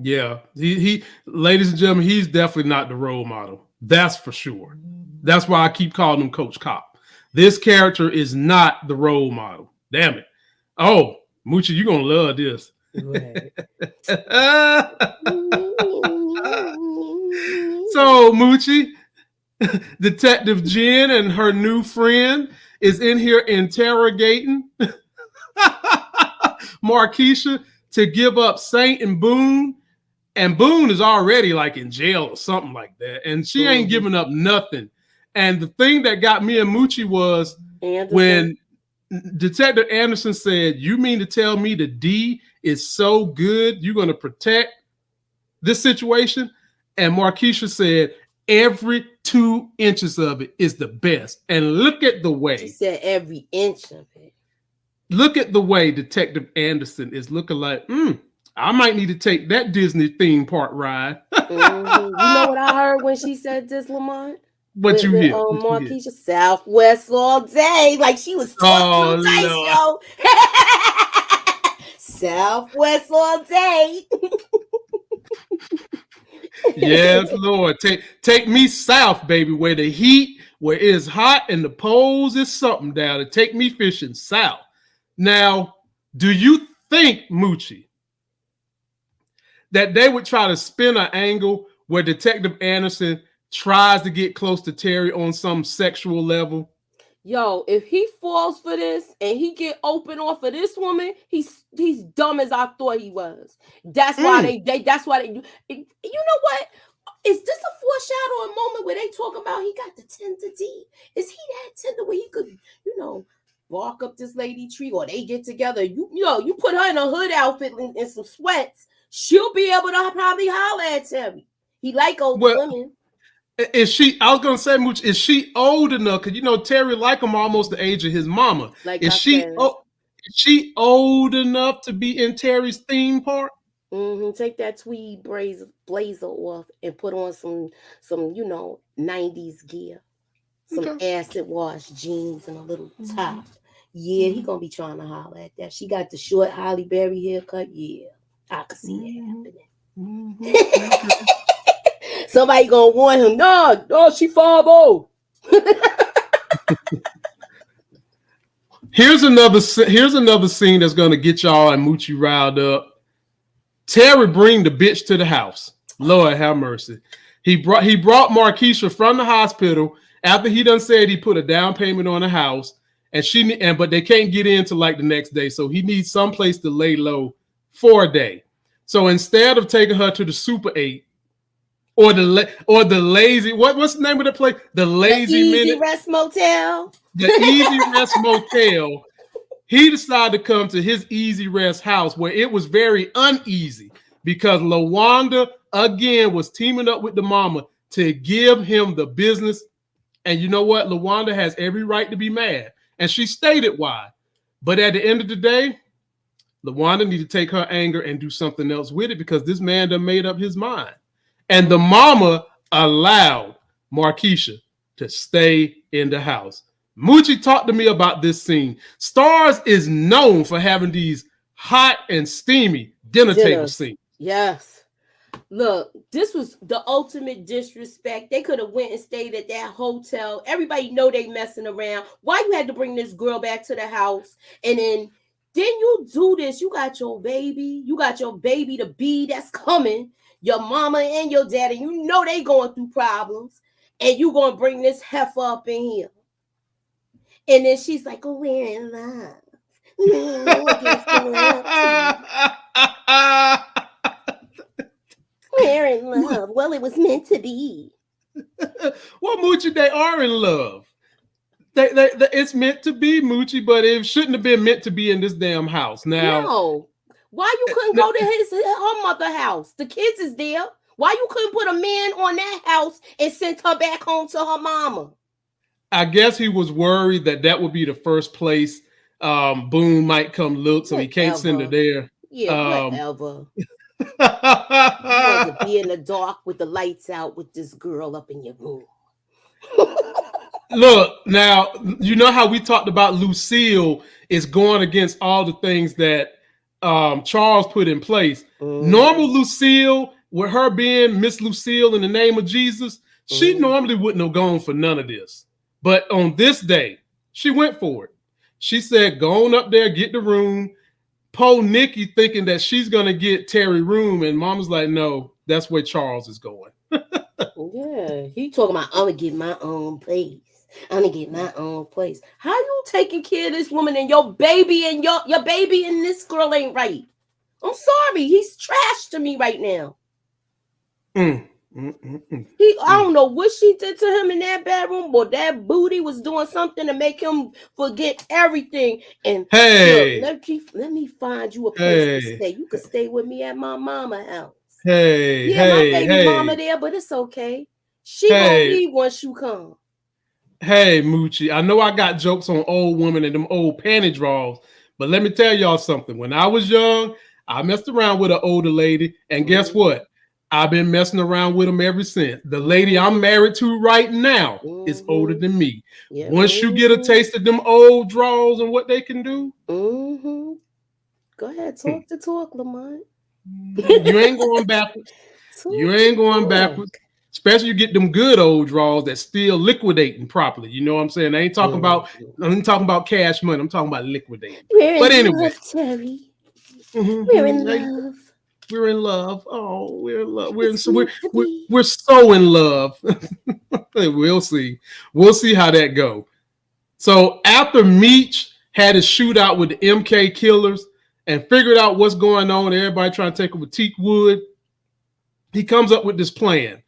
Yeah, he, ladies and gentlemen, he's definitely not the role model. That's for sure. That's why I keep calling him Coach Cop. This character is not the role model. Damn it. Oh, Moochie, you're going to love this.
Right.
So, Moochie, Detective Jen and her new friend is in here interrogating Markeisha to give up Saint and Boone. And Boone is already like in jail or something like that. And she ain't giving up nothing. And the thing that got me and Moochie was when Detective Anderson said, you mean to tell me the D is so good, you're going to protect this situation? And Markeisha said, every 2 inches of it is the best. And look at the way.
She said every inch of it.
Look at the way Detective Anderson is looking like, I might need to take that Disney theme park ride.
You know what I heard when she said this, Lamont?
What you hear?
Markeisha, Southwest all day. Like she was talking dice, yo. Southwest all day.
Yes, Lord. Take me south, baby, where the heat, where it is hot and the poles is something down. And take me fishing south. Now, do you think, Moochie, that they would try to spin an angle where Detective Anderson tries to get close to Terry on some sexual level?
Yo, if he falls for this and he get open off of this woman, he's dumb as I thought he was. That's why they do. You know what? Is this a foreshadowing moment where they talk about he got the tender D? Is he that tender where he could, bark up this lady tree, or they get together? You put her in a hood outfit and some sweats, she'll be able to probably holler at Terry. He like older women.
Is she? I was gonna say, Mooch. Is she old enough? Because Terry like him almost the age of his mama.
Like
is she old enough to be in Terry's theme park?
Take that tweed blazer off and put on some 90s gear, some acid wash jeans and a little top. Yeah, he gonna be trying to holler at that. She got the short Halle Berry haircut. Yeah, I could see that happening. Somebody gonna warn him. No, she 5'0".
Here's another scene that's gonna get y'all and Moochie riled up. Terry bring the bitch to the house. Lord have mercy. He brought Markeisha from the hospital after he done said he put a down payment on the house, but they can't get in till like the next day, so he needs someplace to lay low for a day. So instead of taking her to the Super 8 or the lazy, what's the name of the place? The Easy
Rest Motel.
The Easy Rest Motel. He decided to come to his Easy Rest house where it was very uneasy because LaWanda again was teaming up with the mama to give him the business. And you know what? LaWanda has every right to be mad. And she stated why. But at the end of the day, LaWanda needed to take her anger and do something else with it because this man done made up his mind. And the mama allowed Markeisha to stay in the house. Moochie talked to me about this scene. Stars is known for having these hot and steamy dinner table scenes.
Yes. Look, this was the ultimate disrespect. They could have went and stayed at that hotel. Everybody know they messing around. Why you had to bring this girl back to the house? And then you do this. You got your baby. You got your baby to be that's coming. Your mama and your daddy. You know they going through problems. And you going to bring this heifer up in here. And then she's like, oh, we're in love. We're in love. Well, it was meant to be.
Well, Moochie, they are in love. It's meant to be, Moochie, but it shouldn't have been meant to be in this damn house. Now,
no. Why you couldn't go to her mother's house? The kids is there. Why you couldn't put a man on that house and send her back home to her mama?
I guess he was worried that would be the first place Boone might come look, so he can't send her there.
Yeah, whatever. You want to be in the dark with the lights out with this girl up in your room.
Look, now, you know how we talked about Lucille is going against all the things that Charles put in place. Normal Lucille, with her being Miss Lucille in the name of Jesus, she normally wouldn't have gone for none of this. But on this day, she went for it. She said, go on up there, get the room. Po Nikki thinking that she's going to get Terry room. And Mama's like, no, that's where Charles is going.
Yeah, he talking about, I'm going to get my own place. I'm going to get my own place. How you taking care of this woman and your baby and your baby and this girl ain't right? I'm sorry. He's trash to me right now. I don't know what she did to him in that bedroom, but that booty was doing something to make him forget everything. And
hey,
look, let me find you a place to stay. You can stay with me at my mama house. My baby mama there, but it's okay. She gonna leave once you come.
Hey, Moochie, I know I got jokes on old women and them old panty draws, but let me tell y'all something. When I was young, I messed around with an older lady, and guess what? I've been messing around with them ever since. The lady I'm married to right now is older than me. Once you get a taste of them old draws and what they can do,
go ahead, talk the talk, Lamont.
You ain't going backwards. You ain't going backwards. Especially you get them good old draws that still liquidating properly. You know what I'm saying? I ain't talking about cash money. I'm talking about liquidating. But anyway,
Terry. We're in love.
We're in love. Oh, we're in love. We're so in love. We'll see. We'll see how that go. So after Meech had his shootout with the MK killers and figured out what's going on, everybody trying to take over Techwood, he comes up with this plan.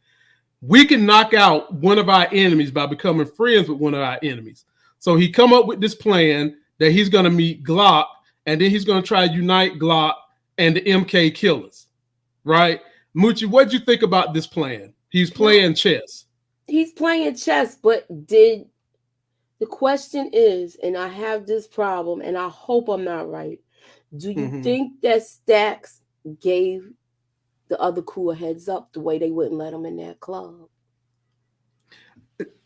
We can knock out one of our enemies by becoming friends with one of our enemies. So he come up with this plan that he's going to meet Glock, and then he's going to try to unite Glock and the MK killers, right? Moochie, what'd you think about this plan? He's playing chess.
He's playing chess, but the question is, and I have this problem, and I hope I'm not right. Do you think that Stacks gave the other crew a heads up the way they wouldn't let him in that club?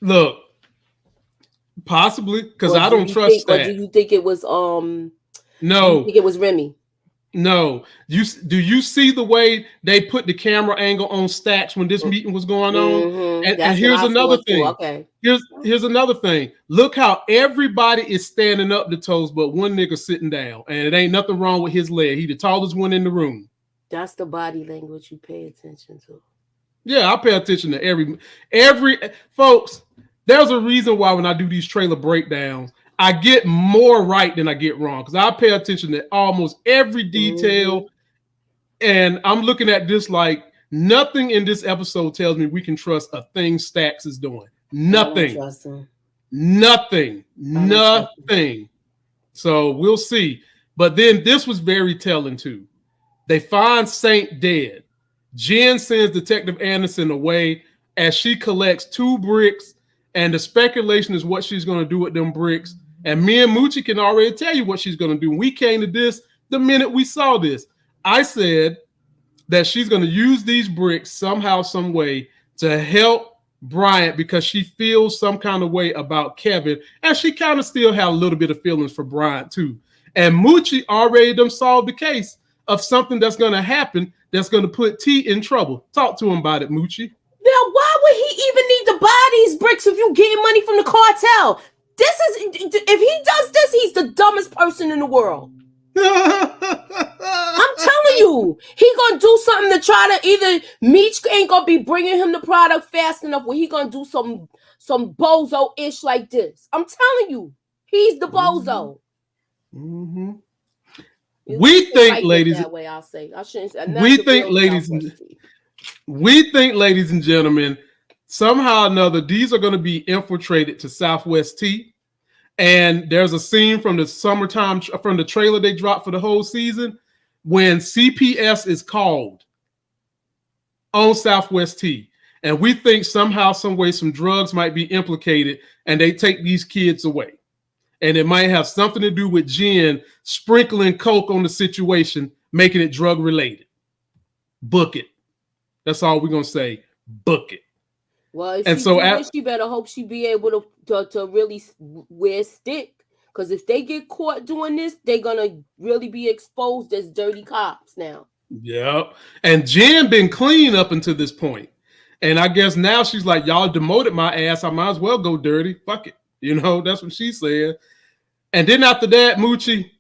Look, possibly, because I don't trust Stacks.
Or do you think it was
no?
Do you think it was Remy?
No. Do you see the way they put the camera angle on Stacks when this meeting was going on? And here's another thing.
Okay.
Here's another thing. Look how everybody is standing up to toes, but one nigga sitting down, and it ain't nothing wrong with his leg. He the tallest one in the room.
That's the body language you pay attention to.
Yeah, I pay attention to every folks. There's a reason why when I do these trailer breakdowns, I get more right than I get wrong, because I pay attention to almost every detail. And I'm looking at this like nothing in this episode tells me we can trust a thing Stacks is doing. Nothing. Nothing. So we'll see. But then this was very telling too. They find Saint dead. Jen sends Detective Anderson away as she collects 2 bricks, and the speculation is what she's going to do with them bricks. And me and Moochie can already tell you what she's going to do. We came to this the minute we saw this. I said that she's going to use these bricks somehow, some way to help Bryant because she feels some kind of way about Kevin, and she kind of still had a little bit of feelings for Bryant too. And Moochie already done solved the case of something that's going to happen that's going to put T in trouble. Talk to him about it, Moochie.
Now, why would he even need to buy these bricks if you getting money from the cartel? If he does this, he's the dumbest person in the world. I'm telling you, he gonna do something to try to either Meech ain't gonna be bringing him the product fast enough where he gonna do some bozo-ish like this. I'm telling you, he's the bozo.
We think, ladies,
that way I'll say.
We think, ladies and gentlemen, somehow or another, these are going to be infiltrated to Southwest T. And there's a scene from the summertime, from the trailer they dropped for the whole season, when CPS is called on Southwest T. and we think somehow, some way, some drugs might be implicated, and they take these kids away. And it might have something to do with Jen sprinkling coke on the situation, making it drug related. Book it. That's all we're gonna say. Book it.
Well, if she better hope she be able to really wear stick. Because if they get caught doing this, they're gonna really be exposed as dirty cops now.
Yep. And Jen been clean up until this point. And I guess now she's like, y'all demoted my ass. I might as well go dirty. Fuck it. You know, that's what she said. And then after that, Moochie,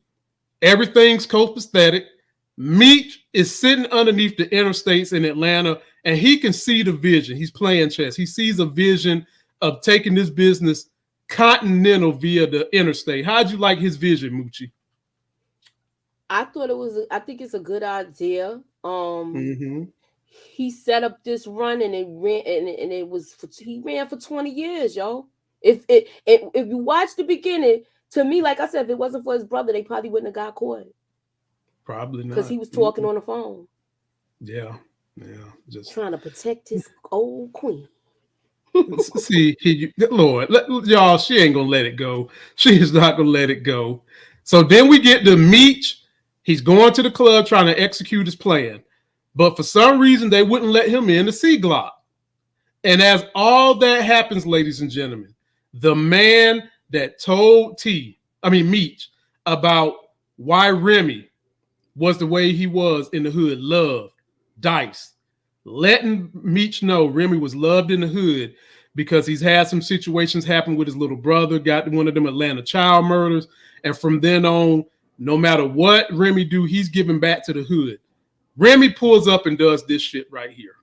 everything's copacetic. Meech is sitting underneath the interstates in Atlanta, and he can see the vision. He's playing chess. He sees a vision of taking this business continental via the interstate. How'd you like his vision, Moochie?
I think it's a good idea. He set up this run, and he ran for 20 years, yo. If you watch the beginning, to me, like I said, if it wasn't for his brother, they probably wouldn't have got caught.
Probably not.
Because he was talking on the phone.
Yeah. Just
trying to protect his old queen.
See, Lord, y'all, she ain't gonna let it go. She is not gonna let it go. So then we get to Meech. He's going to the club trying to execute his plan. But for some reason, they wouldn't let him in to see Glock. And as all that happens, ladies and gentlemen, the man that told Meech about why Remy was the way he was in the hood, loved Dice, letting Meech know Remy was loved in the hood because he's had some situations happen with his little brother, got one of them Atlanta child murders. And from then on, no matter what Remy do, he's giving back to the hood. Remy pulls up and does this shit right here.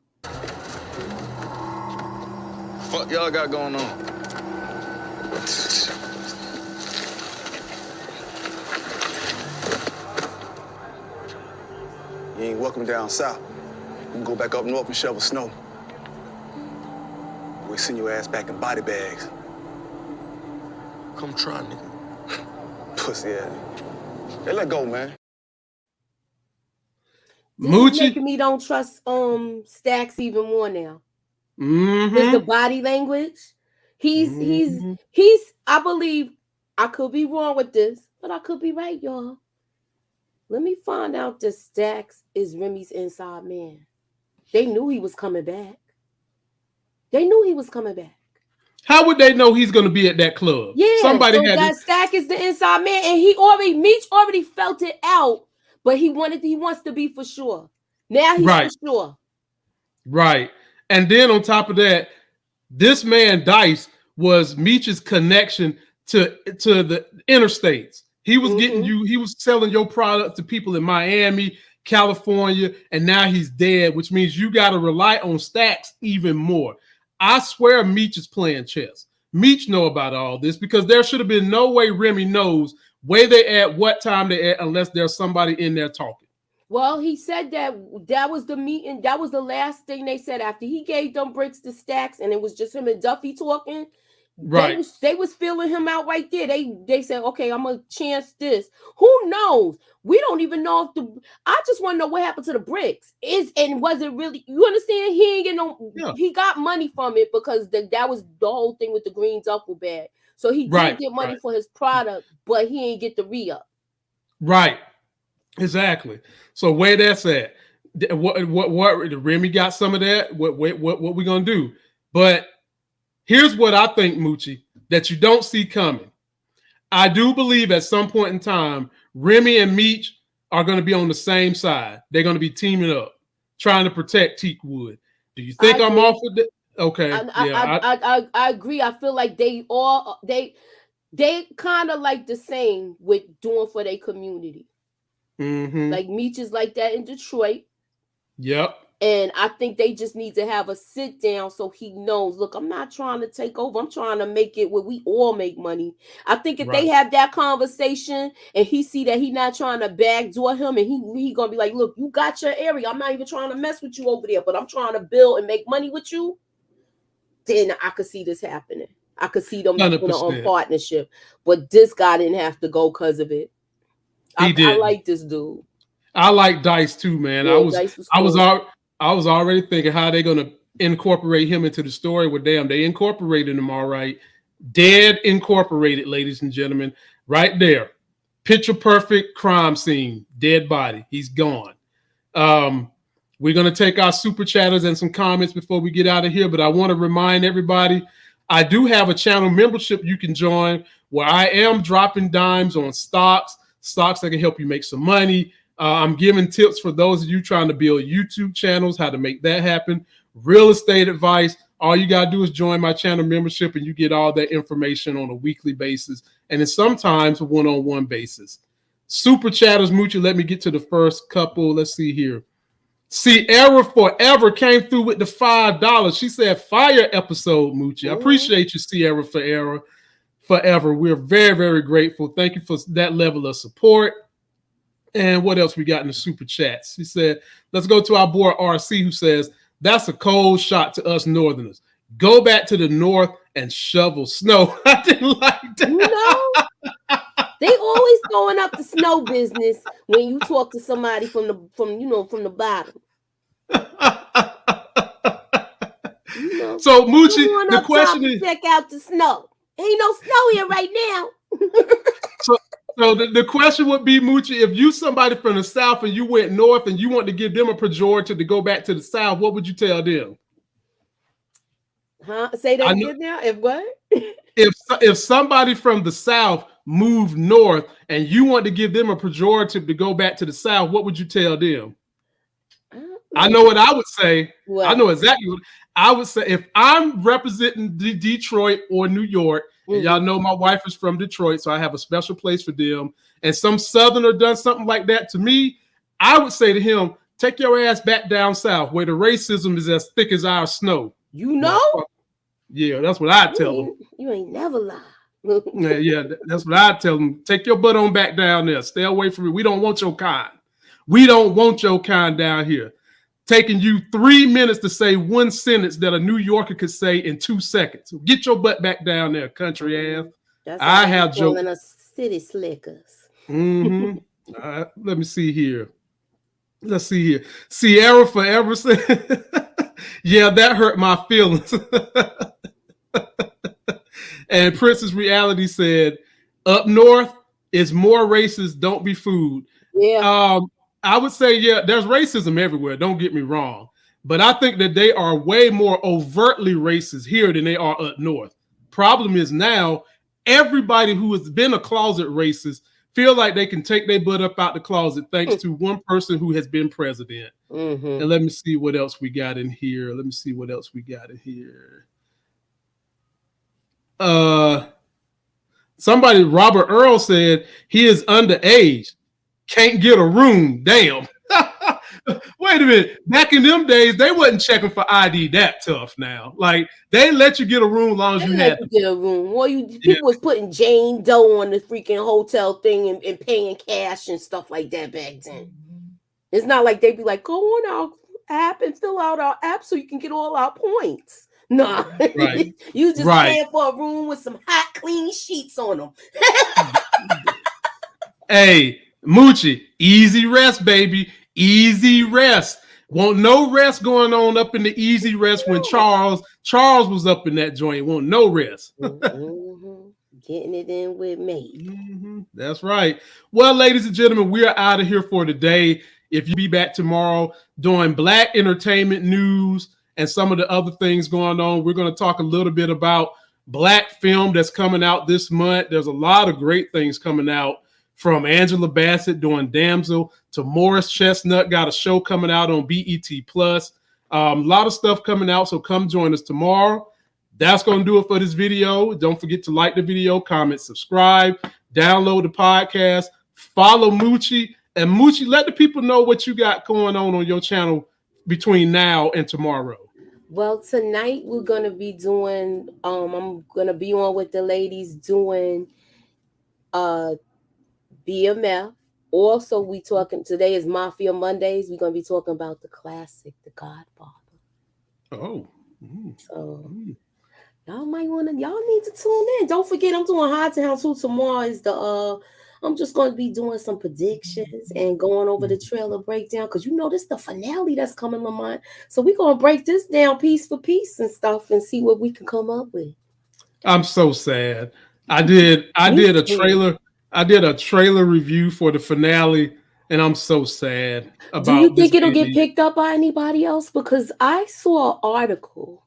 What y'all got going on? You ain't welcome down south. You can go back up north and shovel snow. We send your ass back in body bags.
Come try, nigga.
Pussy ass. Hey, let go, man.
This is making me don't trust Stacks even more now. With the body language. He's I believe, I could be wrong with this, but I could be right, y'all. Let me find out that Stacks is Remy's inside man. They knew he was coming back.
How would they know he's going to be at that club?
Yeah,
somebody
so that Stack is the inside man, and Meech already felt it out, but he wants to be for sure. Now he's for sure. Right.
And then on top of that, this man Dice was Meech's connection to the interstates. He was he was selling your product to people in Miami, California, and now he's dead, which means you got to rely on Stacks even more. I swear Meech is playing chess. Meech know about all this because there should have been no way Remy knows where they at, what time they at, unless there's somebody in there talking.
Well, he said that was the meeting. That was the last thing they said after he gave them bricks to Stacks, and it was just him and Duffy talking. Right. They was feeling him out right there. They said, okay, I'm gonna chance this. Who knows? We don't even know if I just want to know what happened to the bricks. Was it really, you understand? He ain't get he got money from it because that was the whole thing with the green duffel bag. So he did get money for his product, but he ain't get the re-up. Right.
Exactly. So where that's at. What Remy got some of that? What we gonna do? But here's what I think, Moochie, that you don't see coming. I do believe at some point in time, Remy and Meech are going to be on the same side. They're going to be teaming up, trying to protect Techwood. Do you think I'm off with that? Okay.
I agree. I feel like they kind of like the same with doing for their community. Like Meech is like that in Detroit.
Yep.
And I think they just need to have a sit down so he knows, look, I'm not trying to take over. I'm trying to make it where we all make money. I think if they have that conversation and he see that he not trying to backdoor him and he going to be like, look, you got your area. I'm not even trying to mess with you over there, but I'm trying to build and make money with you. Then I could see this happening. I could see them in a partnership. But this guy didn't have to go because of it. I like this dude.
I like Dice too, man.
Yeah,
I was already thinking how they're gonna incorporate him into the story. Well, damn, they incorporated him all right. Dead incorporated, ladies and gentlemen, right there. Picture perfect crime scene, dead body. He's gone. We're going to take our super chatters and some comments before we get out of here, but I want to remind everybody, I do have a channel membership you can join where I am dropping dimes on stocks that can help you make some money. I'm giving tips for those of you trying to build YouTube channels, how to make that happen. Real estate advice. All you got to do is join my channel membership and you get all that information on a weekly basis and then sometimes a one-on-one basis. Super chatters, Moochie, let me get to the first couple. Let's see here. Sierra Forever came through with the $5. She said, fire episode, Moochie. I appreciate you, Sierra Forever. We're very, very grateful. Thank you for that level of support. And what else we got in the super chats? She said, let's go to our boy RC who says, that's a cold shot to us Northerners. Go back to the North and shovel snow. I didn't like that.
You know, they always going up the snow business when you talk to somebody from the bottom. You know,
so Moochie, the question is,
check out the snow. Ain't no snow here right now.
So the question would be, Moochie, if you somebody from the South and you went North and you want to give them a pejorative to go back to the South, what would you tell them?
Huh? Say that again now. If what?
If somebody from the South moved North and you want to give them a pejorative to go back to the South, what would you tell them? I know what I would say. What? I know exactly what I would say. If I'm representing Detroit or New York, and y'all know my wife is from Detroit, so I have a special place for them, and some Southerner done something like that to me, I would say to him, take your ass back down South where the racism is as thick as our snow.
You know?
Yeah, that's what I tell them.
You ain't never lie.
yeah, that's what I tell them. Take your butt on back down there. Stay away from it. We don't want your kind. We don't want your kind down here. Taking you 3 minutes to say one sentence that a New Yorker could say in 2 seconds. Get your butt back down there, country ass.
That's I have calling us city slickers.
Let me see here. Let's see here. Sierra Forever said, yeah, that hurt my feelings. And Princess Reality said, up north is more racist. Don't be fooled.
Yeah.
I would say, yeah, there's racism everywhere. Don't get me wrong. But I think that they are way more overtly racist here than they are up north. Problem is now, everybody who has been a closet racist feel like they can take their butt up out the closet thanks to one person who has been president. And let me see what else we got in here. Somebody, Robert Earl said he is underage. Can't get a room. Damn. Wait a minute. Back in them days, they wasn't checking for ID that tough now. Like, they let you get a room as long as you had to
get a room. Well, people was putting Jane Doe on the freaking hotel thing and paying cash and stuff like that back then. It's not like they'd be like, go on our app and fill out our app so you can get all our points. No. Right. You just paying for a room with some hot, clean sheets on them.
Hey, Moochie, easy rest, baby. Easy rest. Won't no rest going on up in the easy rest when Charles was up in that joint. Won't no rest.
Getting it in with me.
That's right. Well, ladies and gentlemen, we are out of here for today. If you be back tomorrow doing Black entertainment news and some of the other things going on, we're going to talk a little bit about Black film that's coming out this month. There's a lot of great things coming out. From Angela Bassett doing Damsel to Morris Chestnut got a show coming out on BET Plus. A lot of stuff coming out, so come join us tomorrow. That's going to do it for this video. Don't forget to like the video, comment, subscribe, download the podcast, follow Moochie. And Moochie, let the people know what you got going on your channel between now and tomorrow.
Well, tonight we're going to be doing, I'm going to be on with the ladies doing BMF. Also, we talking today is Mafia Mondays. We're gonna be talking about the classic, The Godfather.
Oh,
so y'all might want to. Y'all need to tune in. Don't forget, I'm doing High Town too. Tomorrow is the I'm just going to be doing some predictions and going over the trailer breakdown because you know this the finale that's coming, Lamont. So we're going to break this down piece for piece and stuff and see what we can come up with.
I'm so sad. I did a trailer. I did a trailer review for the finale, and I'm so sad about.
Do you think it'll get picked up by anybody else? Because I saw an article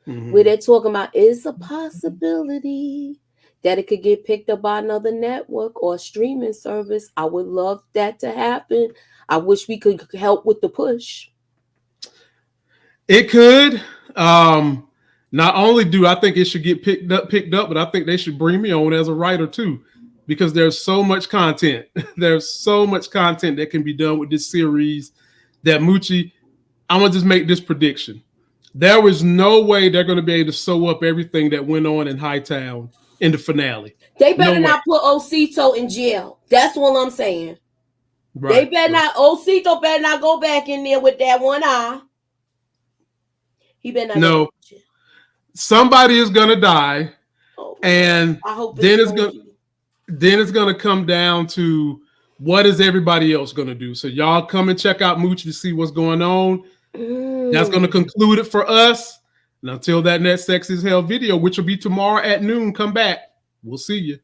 where they're talking about is a possibility that it could get picked up by another network or a streaming service. I would love that to happen. I wish we could help with the push.
It could. Not only do I think it should get picked up, but I think they should bring me on as a writer too, because there's so much content. There's so much content that can be done with this series that Moochie, I'm going to just make this prediction. There was no way they're going to be able to sew up everything that went on in Hightown in the finale.
They better not put Osito in jail. That's what I'm saying. Right, they better not. Osito better not go back in there with that one eye. He better not.
No. Somebody is going to die, and
I hope
then it's going to come down to what is everybody else going to do. So y'all come and check out Mooch to see what's going on. That's going to conclude it for us. And until that next Sex is Hell video, which will be tomorrow at noon, come back. We'll see you.